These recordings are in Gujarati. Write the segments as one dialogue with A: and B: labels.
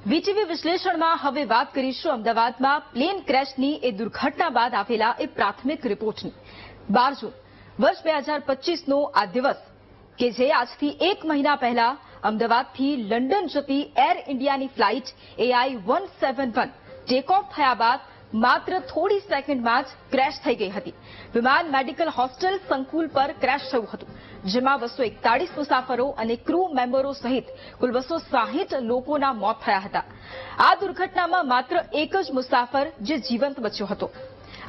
A: વીટીવી વિશ્લેષણમાં હવે વાત કરીશું અમદાવાદમાં પ્લેન ક્રેશની એ દુર્ઘટના બાદ આવેલા એ પ્રાથમિક રિપોર્ટની। 12 જૂન વર્ષ 2025નો આ દિવસ કે જે આજથી 1 મહિના પહેલા અમદાવાદથી લંડન જતી એર ઇન્ડિયાની ફ્લાઇટ AI-171 ટેક ઓફ થયા બાદ માત્ર થોડી સેકન્ડમાં જ ક્રેશ થઈ ગઈ હતી। વિમાન મેડિકલ હોસ્ટેલ સંકુલ પર ક્રેશ થયું હતું, જેમાં 241 મુસાફરો અને ક્રૂ મેમ્બરો સહિત કુલ 260 લોકોના મોત થયા હતા। આ દુર્ઘટનામાં માત્ર એક જ મુસાફર જે જીવંત બચ્યો હતો।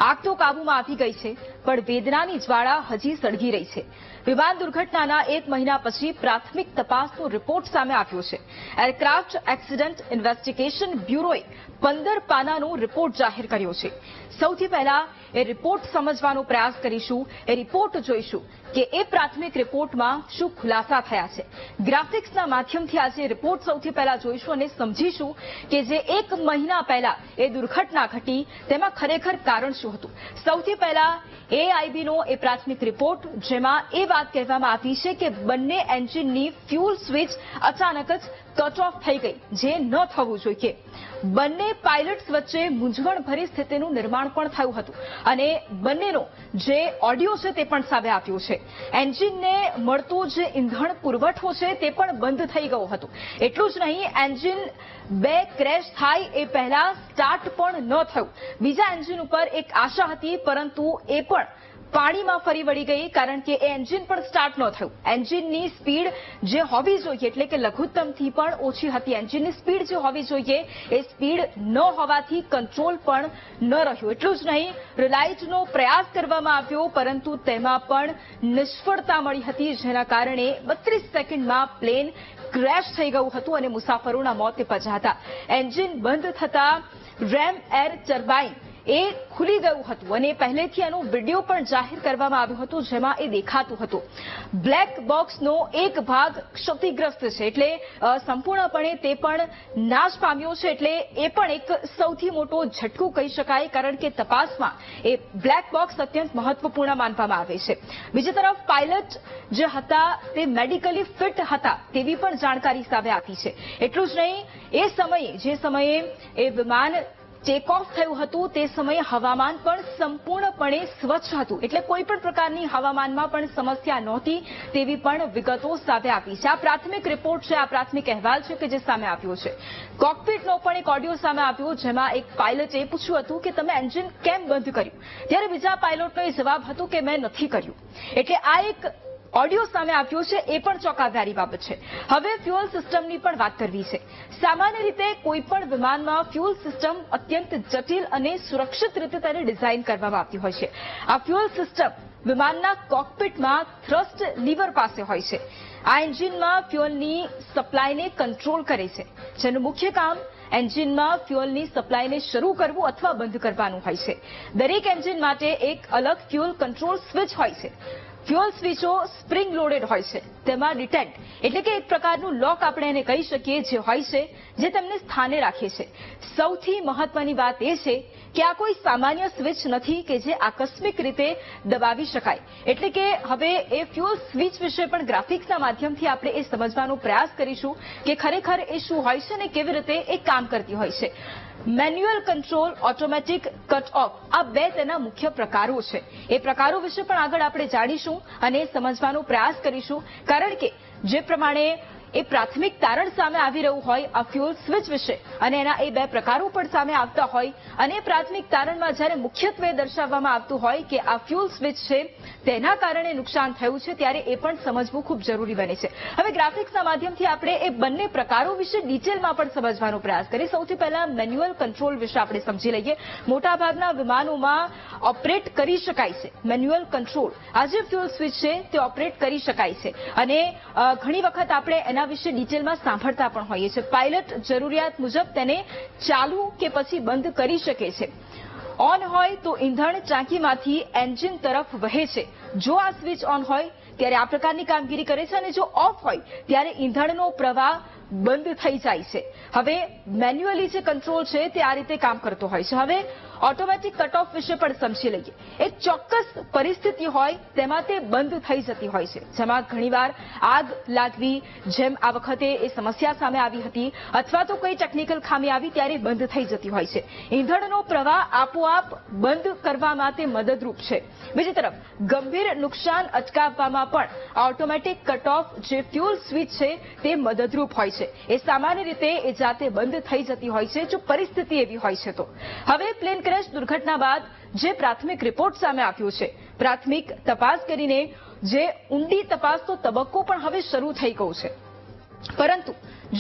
A: આગ તો કાબૂમાં આવી ગઈ છે, પણ વેદનાની જ્વાળા હજી સળગી રહી છે। વિમાન દુર્ઘટનાના 1 મહિના પછી પ્રાથમિક તપાસનો રિપોર્ટ સામે આવ્યો છે। એરક્રાફ્ટ એક્સિડન્ટ ઇન્વેસ્ટિગેશન બ્યુરોએ 15 પાનાનો રિપોર્ટ જાહેર કર્યો છે। સૌથી પહેલા એ રિપોર્ટ સમજવાનો પ્રયાસ કરીશું, એ રિપોર્ટ જોઈશું કે એ પ્રાથમિક રિપોર્ટમાં શું ખુલાસા થયા છે। ગ્રાફિક્સના માધ્યમથી આજે રિપોર્ટ સૌથી પહેલા જોઈશું અને સમજીશું કે જે 1 મહિના પહેલા એ દુર્ઘટના ઘટી તેમાં ખરેખર કારણ શું હતું। સૌથી પહેલા AIBનો એ પ્રાથમિક રિપોર્ટ, જેમાં એ વાત કહેવામાં આવી છે કે બંને એન્જિનની ફ્યુઅલ સ્વિચ અચાનક જ કટ ઓફ થઈ ગઈ, જે ન થવું જોઈએ। બંને પાયલટ્સ વચ્ચે મૂંઝવણભરી સ્થિતિનું નિર્માણ પણ થયું હતું અને બંનેનો જે ઓડિયો છે તે પણ સામે આવ્યો છે। એન્જિનને મળતો જે ઇંધણ પુરવઠો છે તે પણ બંધ થઈ ગયો હતો। એટલું જ નહીં, એન્જિન 2 ક્રેશ થાય એ પહેલા સ્ટાર્ટ પણ ન થયું। બીજા એન્જિન ઉપર એક આશા હતી, પરંતુ એ પણ પાણીમાં ફરી વળી ગઈ, કારણ કે એ એન્જિન પણ સ્ટાર્ટ ન થયું। એન્જિનની સ્પીડ જે હોવી જોઈએ એટલે કે લઘુત્તમથી પણ ઓછી હતી। એન્જિનની સ્પીડ જે હોવી જોઈએ એ સ્પીડ ન હોવાથી કંટ્રોલ પણ ન રહ્યું। એટલું જ નહીં, રિલાઇટનો પ્રયાસ કરવામાં આવ્યો, પરંતુ તેમાં પણ નિષ્ફળતા મળી હતી, જેના કારણે 32 સેકન્ડમાં પ્લેન ક્રેશ થઈ ગયું હતું અને મુસાફરોના મોત નિપજ્યા હતા। એન્જિન બંધ થતા રેમ એર ટર્બાઇન એ ખુલી ગયું હતું અને પહેલેથી એનો વિડીયો પણ જાહેર કરવામાં આવ્યો હતો, જેમાં એ દેખાતું હતું। બ્લેક બોક્સનો એક ભાગ ક્ષતિગ્રસ્ત છે, એટલે સંપૂર્ણપણે તે પણ નાશ પામ્યો છે। એટલે એ પણ એક સૌથી મોટો ઝટકો કહી શકાય, કારણ કે તપાસમાં એ બ્લેક બોક્સ અત્યંત મહત્વપૂર્ણ માનવામાં આવે છે। બીજી તરફ પાયલટ જે હતા તે મેડિકલી ફિટ હતા તેવી પણ જાણકારી સામે આવી છે। એટલું જ નહીં, એ સમયે જે સમયે એ વિમાન ટેક ઓફ થયું હતું તે સમયે હવામાન પણ સંપૂર્ણપણે સ્વચ્છ હતું, એટલે કોઈ પણ પ્રકારની હવામાનમાં પણ સમસ્યા નહોતી તેવી પણ વિગતો સામે આવી છે। આ પ્રાથમિક રિપોર્ટ છે, આ પ્રાથમિક અહેવાલ છે કે જે સામે આવ્યો છે। કોકપિટનો પણ એક ઓડિયો સામે આવ્યો, જેમાં એક પાયલટે પૂછ્યું હતું કે તમે એન્જિન કેમ બંધ કર્યું, ત્યારે બીજા પાયલોટનો એ જવાબ હતો કે મેં નથી કર્યું। એટલે આ એક ઓડિયો સામે આવ્યો છે, એ પણ ચોંકાવનારી બાબત છે। હવે ફ્યુઅલ સિસ્ટમની પણ વાત કરવી છે। સામાન્ય રીતે કોઈ પણ વિમાનમાં ફ્યુઅલ સિસ્ટમ અત્યંત જટિલ અને સુરક્ષિત રીતે તેને ડિઝાઇન કરવામાં આવતી હોય છે। આ ફ્યુઅલ સિસ્ટમ વિમાનના કોકપિટમાં થ્રસ્ટ લીવર પાસે હોય છે। આ એન્જિનમાં ફ્યુઅલની સપ્લાયને કંટ્રોલ કરે છે, જેનું મુખ્ય કામ એન્જિનમાં ફ્યુઅલની સપ્લાયને શરૂ કરવું અથવા બંધ કરવાનું હોય છે। દરેક એન્જિન માટે એક અલગ ફ્યુઅલ કંટ્રોલ સ્વિચ હોય છે। ફ્યુઅલ સ્વિચો સ્પ્રિંગ લોડેડ હોય છે, તેમાં ડિટેન્ટ એટલે કે એક પ્રકારનું લોક આપણે એને કહી શકીએ જે હોય છે, જે તેમને સ્થાને રાખે છે। સૌથી મહત્વની વાત એ છે કે આ કોઈ સામાન્ય સ્વિચ નથી કે જે આકસ્મિક રીતે દબાવી શકાય। એટલે કે હવે એ ફ્યુઅલ સ્વિચ વિશે પણ ગ્રાફિક્સના માધ્યમથી આપણે એ સમજવાનો પ્રયાસ કરીશું કે ખરેખર એ શું હોય છે અને કેવી રીતે એ કામ કરતી હોય છે। Manual control, automatic cut off, આ બે તેના મુખ્ય પ્રકારો છે। એ પ્રકારો વિશે પણ આગળ આપણે જાણીશું અને સમજવાનો પ્રયાસ કરીશું, કારણ કે જે પ્રમાણે એ પ્રાથમિક તારણ સામે આવી રહ્યું હોય આ ફ્યુઅલ સ્વિચ વિશે અને એના એ બે પ્રકારો પણ સામે આવતા હોય, અને પ્રાથમિક તારણમાં જ્યારે મુખ્યત્વે દર્શાવવામાં આવતું હોય કે આ ફ્યુઅલ સ્વિચ છે તેના કારણે નુકસાન થયું છે, ત્યારે એ પણ સમજવું ખૂબ જરૂરી બને છે। હવે ગ્રાફિક્સના માધ્યમથી આપણે એ બંને પ્રકારો વિશે ડિટેલમાં પણ સમજવાનો પ્રયાસ કરીએ। સૌથી પહેલા મેન્યુઅલ કંટ્રોલ વિશે આપણે સમજી લઈએ। મોટાભાગના વિમાનોમાં ઓપરેટ કરી શકાય છે મેન્યુઅલ કંટ્રોલ। આ જે ફ્યુઅલ સ્વિચ છે તે ઓપરેટ કરી શકાય છે અને ઘણી વખત આપણે એના વિશે ડિટેલમાં સાંભળતા પણ હોઈએ છીએ। પાયલટ જરૂરિયાત મુજબ તેને ચાલુ કે પછી બંધ કરી શકે છે। ઓન હોય તો ઈંધણ ટાંકીમાંથી એન્જિન તરફ વહે છે। જો આ સ્વિચ ઓન હોય ત્યારે આ પ્રકારની કામગીરી કરે છે અને જો ઓફ હોય ત્યારે ઈંધણનો પ્રવાહ બંધ થઈ જાય છે. હવે મેન્યુઅલી જે કંટ્રોલ છે તે આ રીતે કામ કરતો હોય છે. હવે ઓટોમેટિક કટ ઓફ વિશે પણ સમજી લઈએ. એક ચોક્કસ પરિસ્થિતિ હોય તેમાં તે બંધ થઈ જતી હોય છે, જેમાં ઘણીવાર આગ લાગવી, જેમ આ વખતે એ સમસ્યા સામે આવી હતી, અથવા તો કોઈ ટેકનિકલ ખામી આવી ત્યારે બંધ થઈ જતી હોય છે. ઈંધણનો પ્રવાહ આપોઆપ બંધ કરવામાં તે મદદરૂપ છે. બીજી તરફ ગંભીર નુકસાન અટકાવવામાં પણ ઓટોમેટિક કટ ઓફ જે ફ્યુઅલ સ્વિચ છે તે મદદરૂપ હોય છે. એ સામાન્ય રીતે એ જાતે બંધ થઈ જતી હોય છે જો પરિસ્થિતિ એવી હોય છે તો. હવે પ્લેન ક્રેશ દુર્ઘટના બાદ જે પ્રાથમિક રિપોર્ટ સામે આવ્યો છે, પ્રાથમિક તપાસ કરીને જે ઊંડી તપાસનો તબક્કો પણ હવે શરૂ થઈ ગયો છે. પરંતુ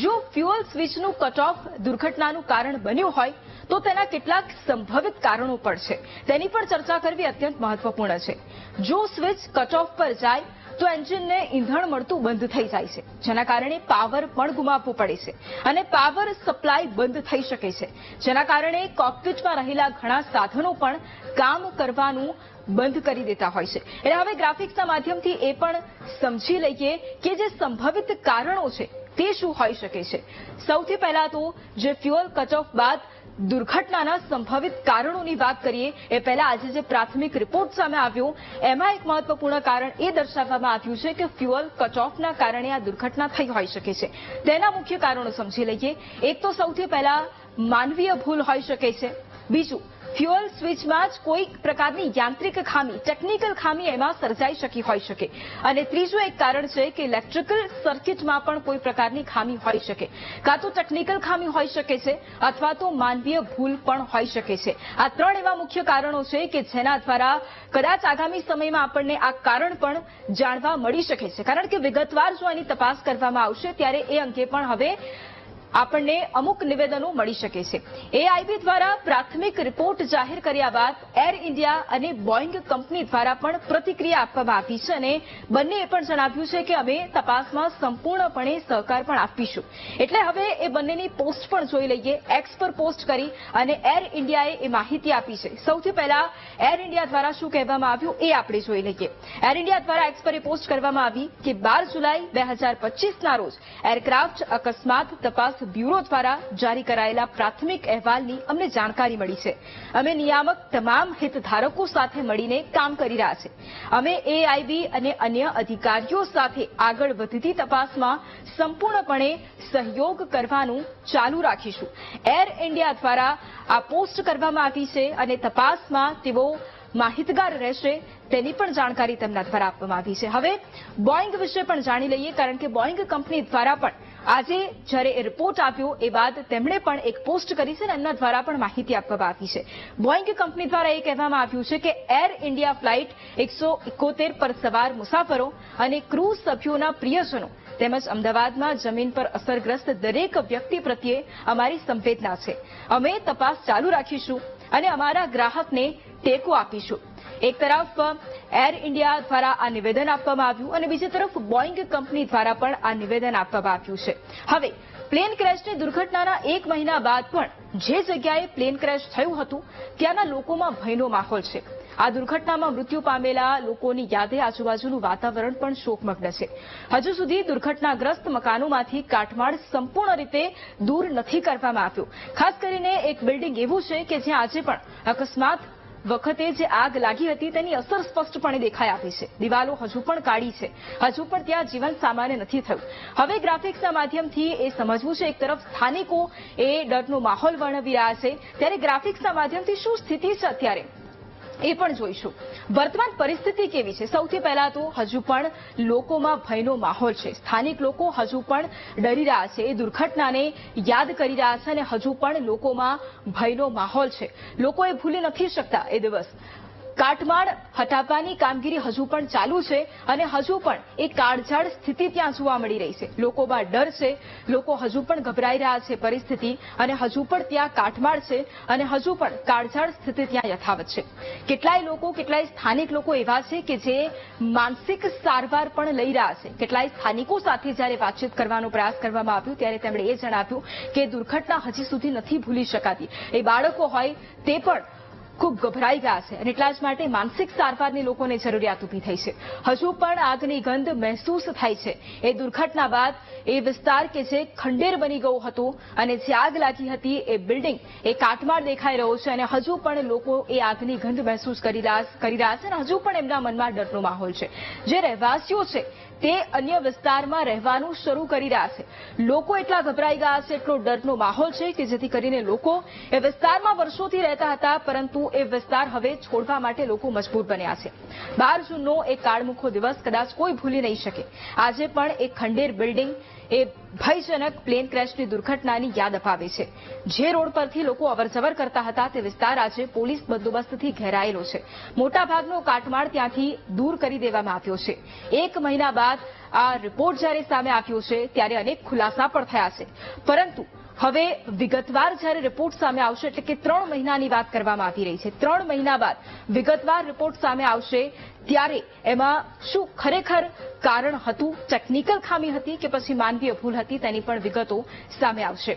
A: જો ફ્યુઅલ સ્વિચનું કટ ઓફ દુર્ઘટનાનું કારણ બન્યું હોય તો તેના કેટલાક સંભવિત કારણો પણ છે, તેની પણ ચર્ચા કરવી અત્યંત મહત્વપૂર્ણ છે. જો સ્વિચ કટ ઓફ પર જાય તો એન્જિનને ઈંધણ મળતું બંધ થઈ જાય છે, જેના કારણે પાવર પણ ગુમાવવો પડે છે અને પાવર સપ્લાય બંધ થઈ શકે છે, જેના કારણે કોકપિટમાં રહેલા ઘણા સાધનો પણ કામ કરવાનું બંધ કરી દેતા હોય છે. એટલે હવે ગ્રાફિક્સના માધ્યમથી એ પણ સમજી લઈએ કે જે સંભવિત કારણો છે તે શું હોઈ શકે છે. સૌથી પહેલા તો જે ફ્યુઅલ કટ ઓફ બાદ દુર્ઘટનાના સંભવિત કારણોની વાત કરીએ એ પહેલા આજે જે પ્રાથમિક રિપોર્ટ સામે આવ્યો એમાં એક મહત્વપૂર્ણ કારણ એ દર્શાવવામાં આવ્યું છે કે ફ્યુઅલ કટ ઓફના કારણે આ દુર્ઘટના થઈ હોઈ શકે છે. તેના મુખ્ય કારણો સમજી લઈએ. એક તો સૌથી પહેલા માનવીય ભૂલ હોઈ શકે છે. બીજું, ફ્યુઅલ સ્વિચમાં જ કોઈ પ્રકારની યાંત્રિક ખામી, ટેકનિકલ ખામી એમાં સર્જાઈ શકી હોઈ શકે. અને ત્રીજું એક કારણ છે કે ઇલેક્ટ્રિકલ સર્કિટમાં પણ કોઈ પ્રકારની ખામી હોઈ શકે. કાં તો ટેકનિકલ ખામી હોઈ શકે છે અથવા તો માનવીય ભૂલ પણ હોઈ શકે છે. આ ત્રણ એવા મુખ્ય કારણો છે કે જેના દ્વારા કદાચ આગામી સમયમાં આપણને આ કારણ પણ જાણવા મળી શકે છે. કારણ કે વિગતવાર જો એની તપાસ કરવામાં આવશે ત્યારે એ અંગે પણ હવે આપણને અમુક નિવેદનો મળી શકે છે. એઆઈબી દ્વારા પ્રાથમિક રિપોર્ટ જાહેર કર્યા બાદ એર ઇન્ડિયા અને બોઇંગ કંપની દ્વારા પણ પ્રતિક્રિયા આપવામાં આવી છે અને બંનેએ પણ જણાવ્યું છે કે અમે તપાસમાં સંપૂર્ણપણે સહકાર પણ આપીશું. એટલે હવે એ બંનેની પોસ્ટ પણ જોઈ લઈએ. એક્સ પર પોસ્ટ કરી અને એર ઇન્ડિયાએ એ માહિતી આપી છે. સૌથી પહેલા એર ઇન્ડિયા દ્વારા શું કહેવામાં આવ્યું એ આપણે જોઈ લઈએ. એર ઇન્ડિયા દ્વારા એક્સ પર પોસ્ટ કરવામાં આવી કે 12 જુલાઈ 2025ના રોજ એરક્રાફ્ટ અકસ્માત તપાસ બ્યુરો દ્વારા જારી કરાયેલા પ્રાથમિક અહેવાલની અમને જાણકારી મળી છે. અમે નિયામક તમામ હિતધારકો સાથે મળીને કામ કરી રહ્યા છે. અમે એઆઈબી અને અન્ય અધિકારીઓ સાથે આગળ વધતી તપાસમાં સંપૂર્ણપણે સહયોગ કરવાનું ચાલુ રાખીશું. એર ઇન્ડિયા દ્વારા આ પોસ્ટ કરવામાં આવી છે અને તપાસમાં તેઓ માહિતગાર રહેશે તેની પણ જાણકારી તેમના દ્વારા આપવામાં આવી છે. હવે બોઇંગ વિશે પણ જાણી લઈએ, કારણ કે બોઇંગ કંપની દ્વારા પણ આજે જ્યારે રિપોર્ટ આવ્યો એ બાદ તેમણે પણ એક પોસ્ટ કરી છે અને એમના દ્વારા પણ માહિતી આપવામાં આવી છે. બોઇંગ કંપની દ્વારા એ કહેવામાં આવ્યું છે કે એર ઇન્ડિયા ફ્લાઇટ 171 પર સવાર મુસાફરો અને ક્રૂ સભ્યોના પ્રિયજનો તેમજ અમદાવાદમાં જમીન પર અસરગ્રસ્ત દરેક વ્યક્તિ પ્રત્યે અમારી સંવેદના છે. અમે તપાસ ચાલુ રાખીશું અને અમારા ગ્રાહકને ટેકો આપીશું. એક તરફ એર ઇન્ડિયા દ્વારા આ નિવેદન આપવામાં આવ્યું અને બીજી તરફ બોઇંગ કંપની દ્વારા પણ આ નિવેદન આપવામાં આવ્યું છે. હવે પ્લેન ક્રેશની દુર્ઘટનાના 1 મહિના બાદ પણ જે જગ્યાએ પ્લેન ક્રેશ થયું હતું ત્યાંના લોકોમાં ભયનો માહોલ છે. આ દુર્ઘટનામાં મૃત્યુ પામેલા લોકોની યાદે આજુબાજુનું વાતાવરણ પણ શોકમગ્ન છે. હજુ સુધી દુર્ઘટનાગ્રસ્ત મકાનોમાંથી કાટમાળ સંપૂર્ણ રીતે દૂર નથી કરવામાં આવ્યું. ખાસ કરીને એક બિલ્ડિંગ એવું છે કે જ્યાં આજે પણ અકસ્માત વખતે જે આગ લાગી હતી તેની અસર સ્પષ્ટપણે દેખાઈ આવી છે. દિવાલો હજુ પણ કાળી છે. હજુ પણ ત્યાં જીવન સામાન્ય નથી થયું. હવે ગ્રાફિક્સના માધ્યમથી એ સમજવું છે. એક તરફ સ્થાનિકો એ ડરનો માહોલ વર્ણવી રહ્યા છે, ત્યારે ગ્રાફિક્સના માધ્યમથી શું સ્થિતિ છે અત્યારે એ પણ જોઈશું. વર્તમાન પરિસ્થિતિ કેવી છે? સૌથી પહેલા તો હજુ પણ લોકોમાં ભયનો માહોલ છે. સ્થાનિક લોકો હજુ પણ ડરી રહ્યા છે, એ દુર્ઘટનાને યાદ કરી રહ્યા છે અને હજુ પણ લોકોમાં ભયનો માહોલ છે. લોકો એ ભૂલી નથી શકતા એ દિવસ. કાટમાળ હટાવવાની કામગીરી હજુ પણ ચાલુ છે અને હજુ પણ એ કાળઝાળ સ્થિતિ ત્યાં જોવા મળી રહી છે. લોકોમાં ડર છે, લોકો હજુ પણ ગભરાઈ રહ્યા છે પરિસ્થિતિ, અને હજુ પણ ત્યાં કાટમાળ છે અને હજુ પણ કાળઝાળ સ્થિતિ ત્યાં યથાવત છે. કેટલાય સ્થાનિક લોકો એવા છે કે જે માનસિક સારવાર પણ લઈ રહ્યા છે. કેટલાય સ્થાનિકો સાથે જ્યારે વાતચીત કરવાનો પ્રયાસ કરવામાં આવ્યો ત્યારે તેમણે એ જણાવ્યું કે દુર્ઘટના હજી સુધી નથી ભૂલી શકાતી. એ બાળકો હોય તે પણ ખૂબ ગભરાઈ ગયા છે અને એટલા જ માટે માનસિક સારવારની લોકોને જરૂરિયાત ઊભી થઈ છે. હજુ પણ આગની ગંધ મહેસૂસ થાય છે. એ દુર્ઘટના બાદ એ વિસ્તાર કે જે ખંડેર બની ગયો હતો અને જે આગ લાગી હતી એ બિલ્ડિંગ એ કાટમાળ દેખાઈ રહ્યો છે અને હજુ પણ લોકો એ આગની ગંધ મહેસૂસ કરી રહ્યા છે અને હજુ પણ એમના મનમાં ડરનો માહોલ છે. જે રહેવાસીઓ છે તે અન્ય વિસ્તારમાં રહેવાનું શરૂ કરી રહ્યા છે. લોકો એટલા ગભરાઈ ગયા છે, એટલો ડરનો માહોલ છે કે જેથી કરીને લોકો એ વિસ્તારમાં વર્ષોથી રહેતા હતા, પરંતુ એ વિસ્તાર હવે છોડવા માટે લોકો મજબૂર બન્યા છે. 12 જૂનનો એક કાળમુખો દિવસ કદાચ કોઈ ભૂલી નહીં શકે. આજે પણ એક ખંડેર બિલ્ડિંગ એ ભયજનક પ્લેન ક્રેશની દુર્ઘટનાની યાદ અપાવે છે. જે રોડ પરથી લોકો અવરજવર કરતા હતા તે વિસ્તાર આજે પોલીસ બંદોબસ્તથી ઘેરાયેલો છે. મોટાભાગનો કાટમાળ ત્યાંથી દૂર કરી દેવામાં આવ્યો છે. 1 મહિના બાદ આ રિપોર્ટ જ્યારે સામે આવ્યો છે ત્યારે અનેક ખુલાસા પણ થયા છે, પરંતુ હવે વિગતવાર જ્યારે રિપોર્ટ સામે આવશે, એટલે કે 3 મહિનાની વાત કરવામાં આવી રહી છે, 3 મહિના બાદ વિગતવાર રિપોર્ટ સામે આવશે ત્યારે એમાં શું ખરેખર કારણ હતું, ટેકનિકલ ખામી હતી કે પછી માનવીય ભૂલ હતી, તેની પણ વિગતો સામે આવશે.